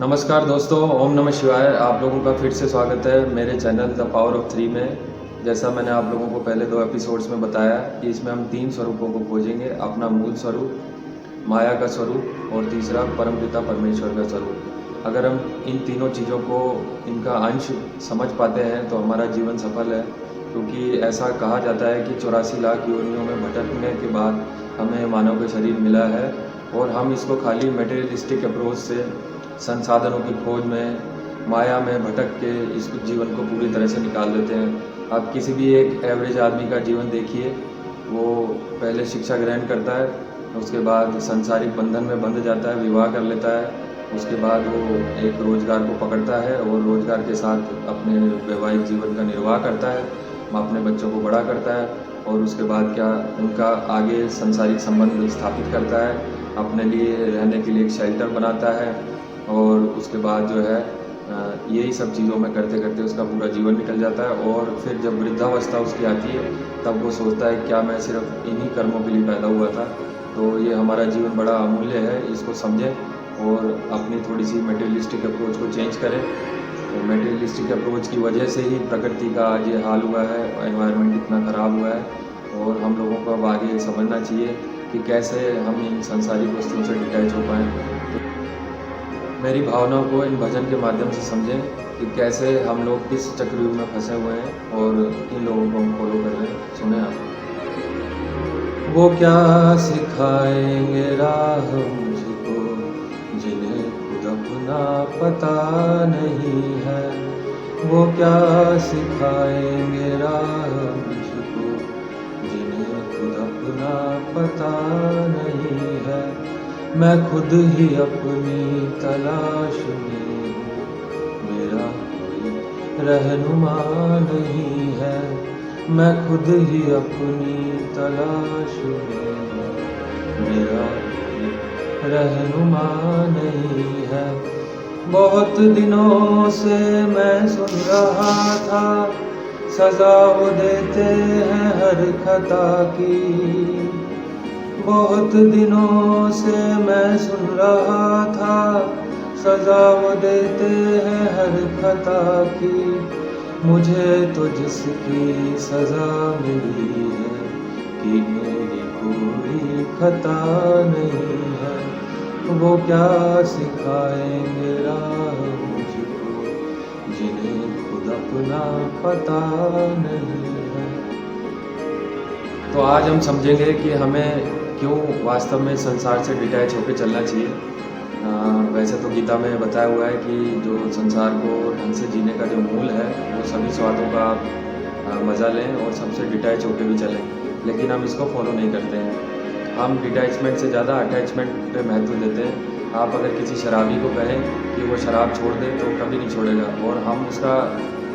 नमस्कार दोस्तों, ओम नमः शिवाय। आप लोगों का फिर से स्वागत है मेरे channel the power of three में। जैसा मैंने आप लोगों को पहले 2 एपिसोड्स में बताया कि इसमें हम 3 स्वरूपों को खोजेंगे। अपना मूल स्वरूप, माया का स्वरूप और तीसरा परमपिता परमेश्वर का स्वरूप। अगर हम इन तीनों चीज़ों को, इनका अंश समझ पाते हैं तो हमारा जीवन सफल है। क्योंकि ऐसा कहा जाता है कि 84 लाख योनियों में भटकने के बाद हमें मानव का शरीर मिला है और हम इसको खाली मटेरियलिस्टिक अप्रोच से, संसाधनों की खोज में, माया में भटक के इस जीवन को पूरी तरह से निकाल देते हैं। आप किसी भी एक एवरेज आदमी का जीवन देखिए, वो पहले शिक्षा ग्रहण करता है, उसके बाद सांसारिक बंधन में बंध जाता है, विवाह कर लेता है, उसके बाद वो एक रोज़गार को पकड़ता है और रोज़गार के साथ अपने वैवाहिक जीवन का निर्वाह करता है, अपने बच्चों को बड़ा करता है और उसके बाद क्या उनका आगे सांसारिक संबंध स्थापित करता है, अपने लिए रहने के लिए एक शेल्टर बनाता है और उसके बाद जो है यही सब चीज़ों में करते करते उसका पूरा जीवन निकल जाता है। और फिर जब वृद्धावस्था उसकी आती है तब वो सोचता है क्या मैं सिर्फ इन्हीं कर्मों के लिए पैदा हुआ था। तो ये हमारा जीवन बड़ा अमूल्य है, इसको समझें और अपनी थोड़ी सी मटेरियलिस्टिक अप्रोच को चेंज करें। तो मटेरियलिस्टिक अप्रोच की वजह से ही प्रकृति का आज ये हाल हुआ है, एनवायरनमेंट इतना ख़राब हुआ है और हम लोगों को अब आगे समझना चाहिए कि कैसे हम इन सांसारिक वस्तुओं से डिटैच हो पाएँ। मेरी भावनाओं को इन भजन के माध्यम से समझें कि कैसे हम लोग किस चक्रव्यूह में फंसे हुए हैं और किन लोगों को हम फॉलो कर रहे हैं। सुने आप। वो क्या सिखाएंगे राह मुझको जिन्हें खुद अपना पता नहीं है। वो क्या सिखाएंगे राह मुझको जिन्हें खुद अपना पता नहीं है। मैं खुद ही अपनी तलाश में हूँ, मेरा कोई रहनुमा नहीं है। मैं खुद ही अपनी तलाश में हूँ, मेरा कोई रहनुमा नहीं है। बहुत दिनों से मैं सुन रहा था सजा वो देते हैं हर खता की। बहुत दिनों से मैं सुन रहा था सजा वो देते हैं हर खता की। मुझे तो जिसकी सजा मिली है कि मेरी कोई खता नहीं है। वो क्या सिखाएंगे राह मुझको जिन्हें खुद अपना पता नहीं है। तो आज हम समझेंगे कि हमें क्यों वास्तव में संसार से डिटैच होकर चलना चाहिए। वैसे तो गीता में बताया हुआ है कि जो संसार को ढंग से जीने का जो मूल है वो सभी स्वादों का आप मज़ा लें और सबसे डिटैच होकर भी चलें, लेकिन हम इसको फॉलो नहीं करते हैं। हम डिटैचमेंट से ज़्यादा अटैचमेंट पे महत्व देते हैं। आप अगर किसी शराबी को कहें कि वो शराब छोड़ दे तो कभी नहीं छोड़ेगा और हम उसका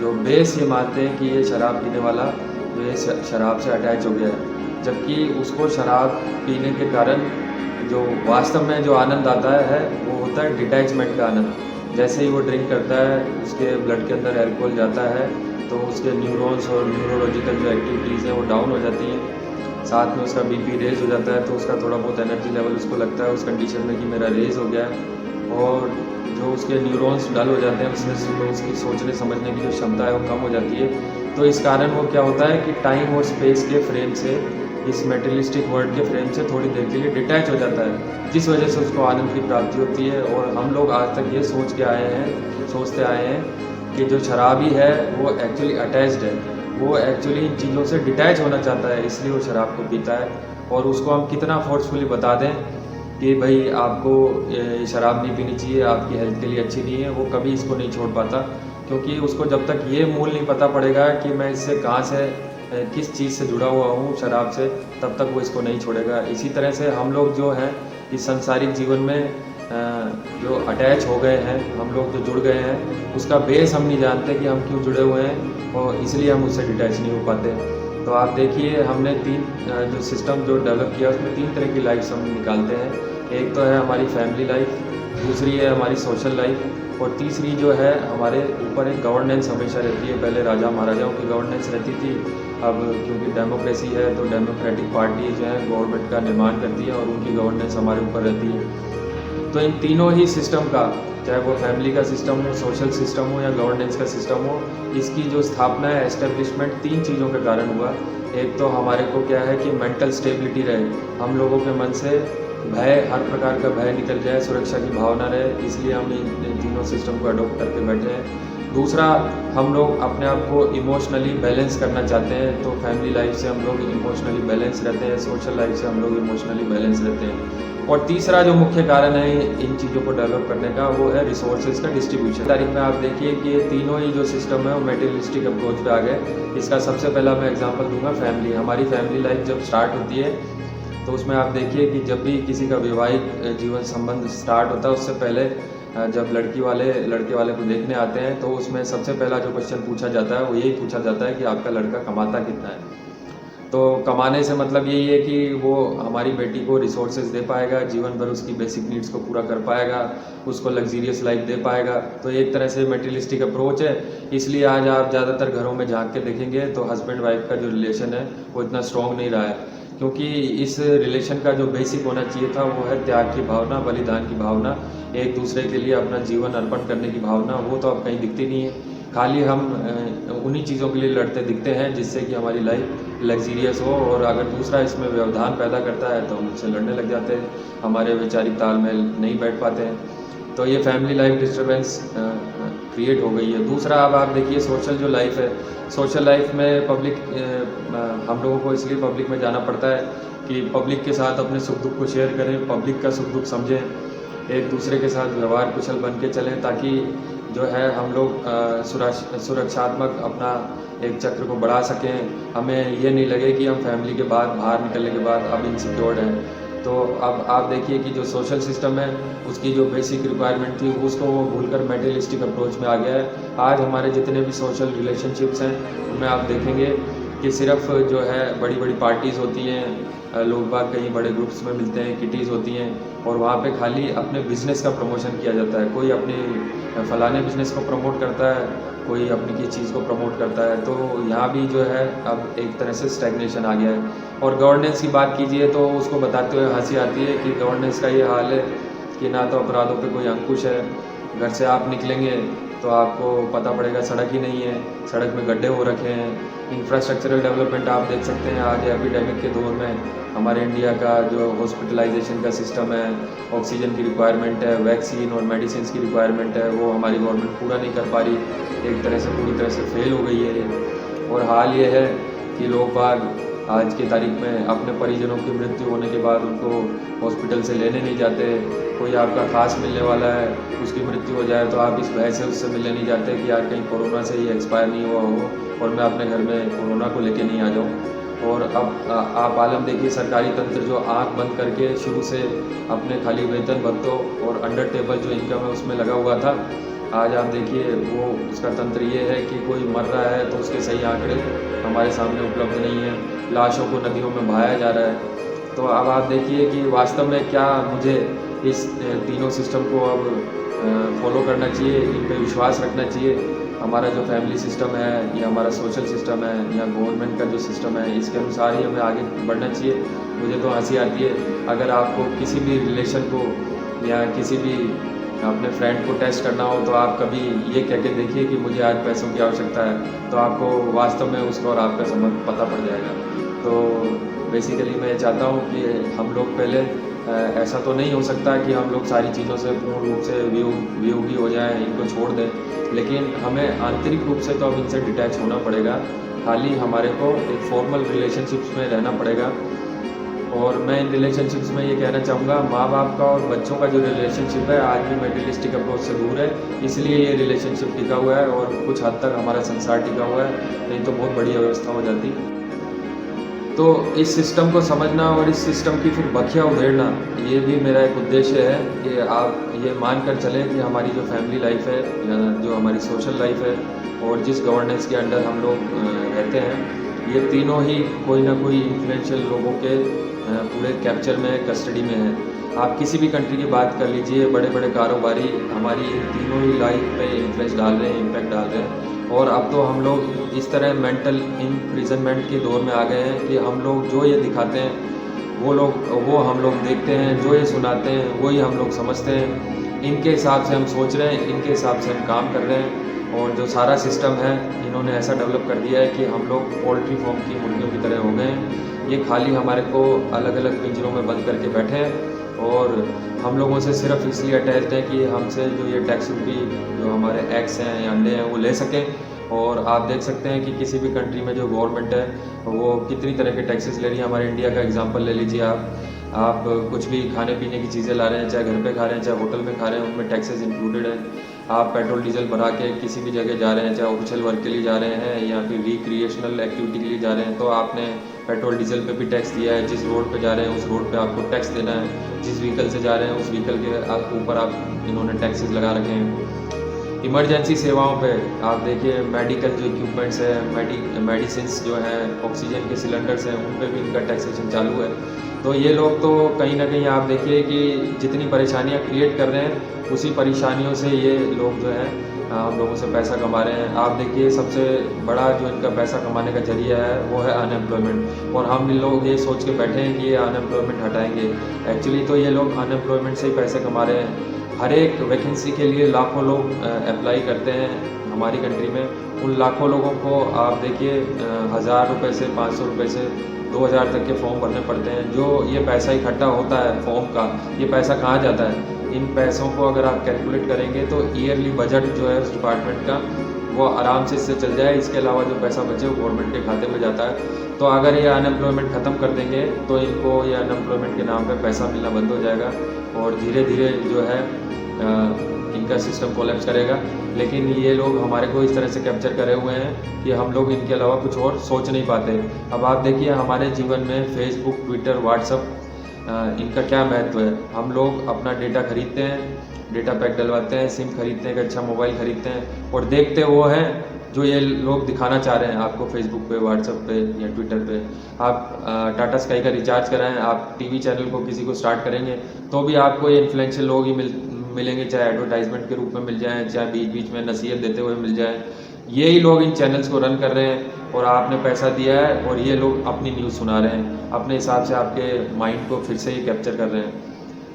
जो बेस ये मानते हैं कि ये शराब पीने वाला ये शराब से अटैच हो गया है, जबकि उसको शराब पीने के कारण जो वास्तव में जो आनंद आता है वो होता है डिटैचमेंट का आनंद। जैसे ही वो ड्रिंक करता है उसके ब्लड के अंदर अल्कोहल जाता है तो उसके न्यूरॉन्स और न्यूरोलॉजिकल जो एक्टिविटीज़ हैं वो डाउन हो जाती हैं, साथ में उसका बीपी रेज हो जाता है। तो उसका थोड़ा बहुत एनर्जी लेवल उसको लगता है उस कंडीशन में कि मेरा रेज हो गया है और जो उसके न्यूरॉन्स डल हो जाते हैं उसमें उसकी सोचने समझने की जो क्षमता है वो कम हो जाती है। तो इस कारण वो क्या होता है कि टाइम और स्पेस के फ्रेम से, इस मेटेरियलिस्टिक वर्ल्ड के फ्रेम से थोड़ी देर के लिए डिटैच हो जाता है, जिस वजह से उसको आनंद की प्राप्ति होती है। और हम लोग आज तक ये सोचते आए हैं कि जो शराबी है वो एक्चुअली अटैच्ड है, वो एक्चुअली इन चीज़ों से डिटैच होना चाहता है, इसलिए वो शराब को पीता है। और उसको हम कितना फोर्सफुली बता दें कि भाई आपको ये शराब नहीं पीनी चाहिए, आपकी हेल्थ के लिए अच्छी नहीं है, वो कभी इसको नहीं छोड़ पाता। क्योंकि उसको जब तक ये मूल नहीं पता पड़ेगा कि मैं इससे कहाँ से, किस चीज़ से जुड़ा हुआ हूँ शराब से, तब तक वो इसको नहीं छोड़ेगा। इसी तरह से हम लोग जो हैं इस सांसारिक जीवन में जो अटैच हो गए हैं, हम लोग जो जुड़ गए हैं, उसका बेस हम नहीं जानते कि हम क्यों जुड़े हुए हैं और इसलिए हम उससे डिटैच नहीं हो पाते। तो आप देखिए हमने 3 जो सिस्टम जो डेवलप किया उसमें 3 तरह की लाइफ्स हम निकालते हैं। एक तो है हमारी फैमिली लाइफ, दूसरी है हमारी सोशल लाइफ और तीसरी जो है हमारे ऊपर एक गवर्नेंस हमेशा रहती है। पहले राजा महाराजाओं की गवर्नेंस रहती थी, अब क्योंकि डेमोक्रेसी है तो डेमोक्रेटिक पार्टी जो है गवर्नमेंट का निर्माण करती है और उनकी गवर्नेंस हमारे ऊपर रहती है। तो इन तीनों ही सिस्टम का, चाहे वो फैमिली का सिस्टम हो, सोशल सिस्टम हो या गवर्नेंस का सिस्टम हो, इसकी जो स्थापना है, एस्टेब्लिशमेंट 3 चीज़ों के कारण हुआ। एक तो हमारे को क्या है कि मेंटल स्टेबिलिटी रहे, हम लोगों के मन से भय, हर प्रकार का भय निकल जाए, सुरक्षा की भावना रहे, इसलिए हम इन तीनों सिस्टम को अडॉप्ट करके बैठे हैं। दूसरा, हम लोग अपने आप को इमोशनली बैलेंस करना चाहते हैं, तो फैमिली लाइफ से हम लोग इमोशनली बैलेंस रहते हैं, सोशल लाइफ से हम लोग इमोशनली बैलेंस रहते हैं। और तीसरा जो मुख्य कारण है इन चीज़ों को डेवलप करने का, वो है रिसोर्सेज का डिस्ट्रीब्यूशन। तारीख में आप देखिए कि ये तीनों ही जो सिस्टम है वो मेटेरियलिस्टिक अप्रोच पे आ गए। इसका सबसे पहला मैं एग्जांपल दूंगा फैमिली। हमारी फैमिली लाइफ जब स्टार्ट होती है तो उसमें आप देखिए कि जब भी किसी का वैवाहिक जीवन संबंध स्टार्ट होता है, उससे पहले जब लड़के वाले को देखने आते हैं तो उसमें सबसे पहला जो क्वेश्चन पूछा जाता है वो यही पूछा जाता है कि आपका लड़का कमाता कितना है। तो कमाने से मतलब यही है कि वो हमारी बेटी को रिसोर्सेज दे पाएगा, जीवन भर उसकी बेसिक नीड्स को पूरा कर पाएगा, उसको लग्जीरियस लाइफ दे पाएगा। तो एक तरह से मटेरियलिस्टिक अप्रोच है। इसलिए आज आप ज़्यादातर घरों में झांक के देखेंगे तो हस्बैंड वाइफ का जो रिलेशन है वो इतना स्ट्रॉन्ग नहीं रहा है, क्योंकि इस रिलेशन का जो बेसिक होना चाहिए था वो है त्याग की भावना, बलिदान की भावना, एक दूसरे के लिए अपना जीवन अर्पण करने की भावना। वो तो अब कहीं दिखती नहीं है। खाली हम उन्हीं चीज़ों के लिए लड़ते दिखते हैं जिससे कि हमारी लाइफ लग्जीरियस हो, और अगर दूसरा इसमें व्यवधान पैदा करता है तो हम उससे लड़ने लग जाते हैं, हमारे वैचारिक तालमेल नहीं बैठ पाते हैं। तो ये फैमिली लाइफ डिस्टर्बेंस क्रिएट हो गई है। दूसरा, अब आप देखिए सोशल जो लाइफ है, सोशल लाइफ में पब्लिक, हम लोगों को इसलिए पब्लिक में जाना पड़ता है कि पब्लिक के साथ अपने सुख दुख को शेयर करें, पब्लिक का सुख दुख समझें, एक दूसरे के साथ व्यवहार कुशल बन के चलें, ताकि जो है हम लोग सुरक्षात्मक अपना एक चक्र को बढ़ा सकें। हमें ये नहीं लगे कि हम फैमिली के बाद, बाहर निकलने के बाद अब इनसिक्योर्ड हैं। तो अब आप देखिए कि जो सोशल सिस्टम है उसकी जो बेसिक रिक्वायरमेंट थी उसको वो भूलकर मेटेरियलिस्टिक अप्रोच में आ गया है। आज हमारे जितने भी सोशल रिलेशनशिप्स हैं उनमें आप देखेंगे कि सिर्फ जो है बड़ी बड़ी पार्टीज़ होती हैं, लोग बाग कहीं बड़े ग्रुप्स में मिलते हैं, किटीज़ होती हैं, और वहाँ पे खाली अपने बिज़नेस का प्रमोशन किया जाता है। कोई अपने फलाने बिज़नेस को प्रमोट करता है, कोई अपनी किसी चीज़ को प्रमोट करता है। तो यहाँ भी जो है अब एक तरह से स्टैग्नेशन आ गया है। और गवर्नेंस की बात कीजिए तो उसको बताते हुए हंसी आती है कि गवर्नेंस का ये हाल है कि ना तो अपराधों पे कोई अंकुश है, घर से आप निकलेंगे तो आपको पता पड़ेगा सड़क ही नहीं है, सड़क में गड्ढे हो रखे हैं। इंफ्रास्ट्रक्चरल डेवलपमेंट आप देख सकते हैं, आज एपिडेमिक के दौर में हमारे इंडिया का जो हॉस्पिटलाइजेशन का सिस्टम है, ऑक्सीजन की रिक्वायरमेंट है, वैक्सीन और मेडिसिन की रिक्वायरमेंट है, वो हमारी गवर्नमेंट पूरा नहीं कर पा रही, एक तरह से पूरी तरह से फेल हो गई है ये। और हाल ये है कि लोग बाग आज की तारीख में अपने परिजनों की मृत्यु होने के बाद उनको हॉस्पिटल से लेने नहीं जाते। कोई आपका खास मिलने वाला है, उसकी मृत्यु हो जाए तो आप इस भय से उससे मिलने नहीं जाते कि यार कहीं कोरोना से ही एक्सपायर नहीं हुआ हो और मैं अपने घर में कोरोना को लेके नहीं आ जाऊँ। और अब आप आलम देखिए, सरकारी तंत्र जो आंख बंद करके शुरू से अपने खाली वेतन भत्तों और अंडर टेबल जो इनकम है उसमें लगा हुआ था, आज आप देखिए वो उसका तंत्र ये है कि कोई मर रहा है तो उसके सही आंकड़े हमारे सामने उपलब्ध नहीं है, लाशों को नदियों में बहाया जा रहा है। तो अब आप देखिए कि वास्तव में क्या मुझे इस तीनों सिस्टम को अब फॉलो करना चाहिए, इन पर विश्वास रखना चाहिए। हमारा जो फैमिली सिस्टम है या हमारा सोशल सिस्टम है या गवर्नमेंट का जो सिस्टम है, इसके अनुसार ही हमें आगे बढ़ना चाहिए। मुझे तो हंसी आती है, अगर आपको किसी भी रिलेशन को या किसी भी अपने फ्रेंड को टेस्ट करना हो तो आप कभी ये कह के देखिए कि मुझे आज पैसों की आवश्यकता है, तो आपको वास्तव में उसका और आपका संबंध पता पड़ जाएगा। तो बेसिकली मैं चाहता हूँ कि हम लोग पहले, ऐसा तो नहीं हो सकता कि हम लोग सारी चीज़ों से पूर्ण रूप से वियोगी हो जाएं, इनको छोड़ दें, लेकिन हमें आंतरिक रूप से तो अब इनसे डिटैच होना पड़ेगा। खाली हमारे को एक फॉर्मल रिलेशनशिप्स में रहना पड़ेगा। और मैं इन रिलेशनशिप्स में ये कहना चाहूँगा, माँ बाप का और बच्चों का जो रिलेशनशिप है आज भी मेटेरियलिस्टिक अप्रोच से दूर है, इसलिए ये रिलेशनशिप टिका हुआ है और कुछ हद तक हमारा संसार टिका हुआ है, नहीं तो बहुत बढ़िया व्यवस्था हो जाती। तो इस सिस्टम को समझना और इस सिस्टम की फिर बखिया उधेड़ना, ये भी मेरा एक उद्देश्य है कि आप ये मान कर चलें कि हमारी जो फैमिली लाइफ है या जो हमारी सोशल लाइफ है और जिस गवर्नेंस के अंडर हम लोग रहते हैं, ये तीनों ही कोई ना कोई इन्फ्लुएंशियल लोगों के पूरे कैप्चर में, कस्टडी में है। आप किसी भी कंट्री की बात कर लीजिए, बड़े बड़े कारोबारी हमारी इन तीनों ही लाइफ पे इन्फ्लुएंस डाल रहे हैं, इम्पैक्ट डाल रहे हैं। और अब तो हम लोग इस तरह मेंटल इम्प्रिजनमेंट के दौर में आ गए हैं कि हम लोग जो ये दिखाते हैं वो हम लोग देखते हैं, जो ये सुनाते हैं वही हम लोग समझते हैं। इनके हिसाब से हम सोच रहे हैं, इनके हिसाब से हम काम कर रहे हैं। और जो सारा सिस्टम है इन्होंने ऐसा डेवलप कर दिया है कि हम लोग पोल्ट्री फार्म की मुर्गियों की तरह हो गए हैं। ये खाली हमारे को अलग अलग पिंजरों में बंद करके बैठे हैं और हम लोगों से सिर्फ इसलिए अटैच्ड है कि हमसे जो ये टैक्स रूपी जो हमारे एग्स हैं या अंडे हैं वो ले सकें। और आप देख सकते हैं कि किसी भी कंट्री में जो गवर्नमेंट है वो कितनी तरह के टैक्सेस ले रही है। हमारे इंडिया का एग्जांपल ले लीजिए आप कुछ भी खाने पीने की चीज़ें ला रहे हैं, चाहे घर पे खा रहे हैं चाहे होटल में खा रहे हैं, उनमें टैक्सेस इंक्लूडेड है। आप पेट्रोल डीजल भरा के किसी भी जगह जा रहे हैं, चाहे ऑफिशियल वर्क के लिए जा रहे हैं या फिर रिक्रिएशनल एक्टिविटी के लिए जा रहे हैं, तो आपने पेट्रोल डीजल पे भी टैक्स दिया है। जिस रोड पे जा रहे हैं उस रोड पे आपको टैक्स देना है। जिस व्हीकल से जा रहे हैं उस व्हीकल के ऊपर आप इन्होंने टैक्सेस लगा रखे हैं। इमरजेंसी सेवाओं पे आप देखिए, मेडिकल जो इक्विपमेंट्स है, मेडिसिन्स जो हैं, ऑक्सीजन के सिलेंडर्स हैं, उन पे भी इनका टैक्सेशन चालू है। तो ये लोग तो कहीं ना कहीं आप देखिए कि जितनी परेशानियां क्रिएट कर रहे हैं उसी परेशानियों से ये लोग जो है हम लोगों से पैसा कमा रहे हैं। आप देखिए सबसे बड़ा जो इनका पैसा कमाने का जरिया है वो है अनएम्प्लॉयमेंट। और हम लोग ये सोच के बैठे हैं कि ये अनएम्प्लॉयमेंट हटाएंगे। एक्चुअली तो ये लोग अनएम्प्लॉयमेंट से ही पैसे कमा रहे हैं। हर एक वैकेंसी के लिए लाखों लोग अप्लाई करते हैं हमारी कंट्री में। उन लाखों लोगों को आप देखिए 1000 रुपये से 500 रुपये से 2000 तक के फॉर्म भरने पड़ते हैं। जो ये पैसा इकट्ठा होता है फॉर्म का, ये पैसा कहाँ जाता है? इन पैसों को अगर आप कैलकुलेट करेंगे तो ईयरली बजट जो है उस डिपार्टमेंट का वो आराम से इससे चल जाए। इसके अलावा जो पैसा बचे वो गवर्नमेंट के खाते में जाता है। तो अगर ये अनएम्प्लॉयमेंट ख़त्म कर देंगे तो इनको ये अनएम्प्लॉयमेंट के नाम पे पैसा मिलना बंद हो जाएगा और धीरे धीरे जो है इनका सिस्टम कोलैप्स करेगा। लेकिन ये लोग हमारे को इस तरह से कैप्चर करे हुए हैं कि हम लोग इनके अलावा कुछ और सोच नहीं पाते। अब आप देखिए हमारे जीवन में फेसबुक, ट्विटर, व्हाट्सअप इनका क्या महत्व है। हम लोग अपना डेटा खरीदते हैं, डेटा पैक डलवाते हैं, सिम खरीदते हैं, एक अच्छा मोबाइल खरीदते हैं और देखते वो हैं जो ये लोग दिखाना चाह रहे हैं आपको फेसबुक पे, व्हाट्सएप पे या ट्विटर पे। आप टाटा स्काई का रिचार्ज कराएं, आप टीवी चैनल को किसी को स्टार्ट करेंगे तो भी आपको ये इन्फ्लुएंशियल लोग ही मिलेंगे, चाहे एडवर्टाइजमेंट के रूप में मिल जाएं, चाहे बीच बीच में नसीहत देते हुए मिल जाएं। यही लोग इन चैनल्स को रन कर रहे हैं और आपने पैसा दिया है और ये लोग अपनी न्यूज़ सुना रहे हैं, अपने हिसाब से आपके माइंड को फिर से ही कैप्चर कर रहे हैं।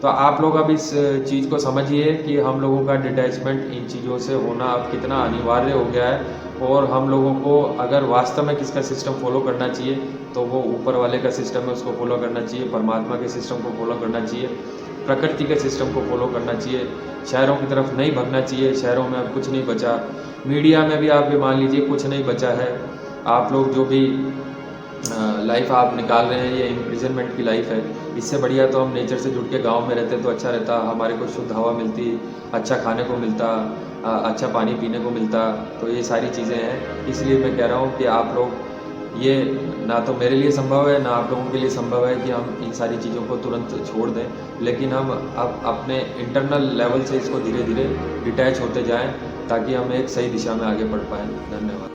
तो आप लोग अब इस चीज़ को समझिए कि हम लोगों का डिटैचमेंट इन चीज़ों से होना अब कितना अनिवार्य हो गया है। और हम लोगों को अगर वास्तव में किसका सिस्टम फॉलो करना चाहिए तो वो ऊपर वाले का सिस्टम है, उसको फॉलो करना चाहिए। परमात्मा के सिस्टम को फॉलो करना चाहिए, प्रकृति के सिस्टम को फॉलो करना चाहिए। शहरों की तरफ नहीं भगना चाहिए, शहरों में अब कुछ नहीं बचा। मीडिया में भी आप भी मान लीजिए कुछ नहीं बचा है। आप लोग जो भी लाइफ आप निकाल रहे हैं ये इम्प्रिजनमेंट की लाइफ है। इससे बढ़िया तो हम नेचर से जुड़ के गांव में रहते तो अच्छा रहता, हमारे को शुद्ध हवा मिलती, अच्छा खाने को मिलता, अच्छा पानी पीने को मिलता। तो ये सारी चीज़ें हैं, इसलिए मैं कह रहा हूँ कि आप लोग ये ना तो मेरे लिए संभव है ना आप लोगों के लिए संभव है कि हम इन सारी चीज़ों को तुरंत छोड़ दें। लेकिन हम अब अपने इंटरनल लेवल से इसको धीरे धीरे डिटैच होते जाएं ताकि हम एक सही दिशा में आगे बढ़ पाएँ। धन्यवाद।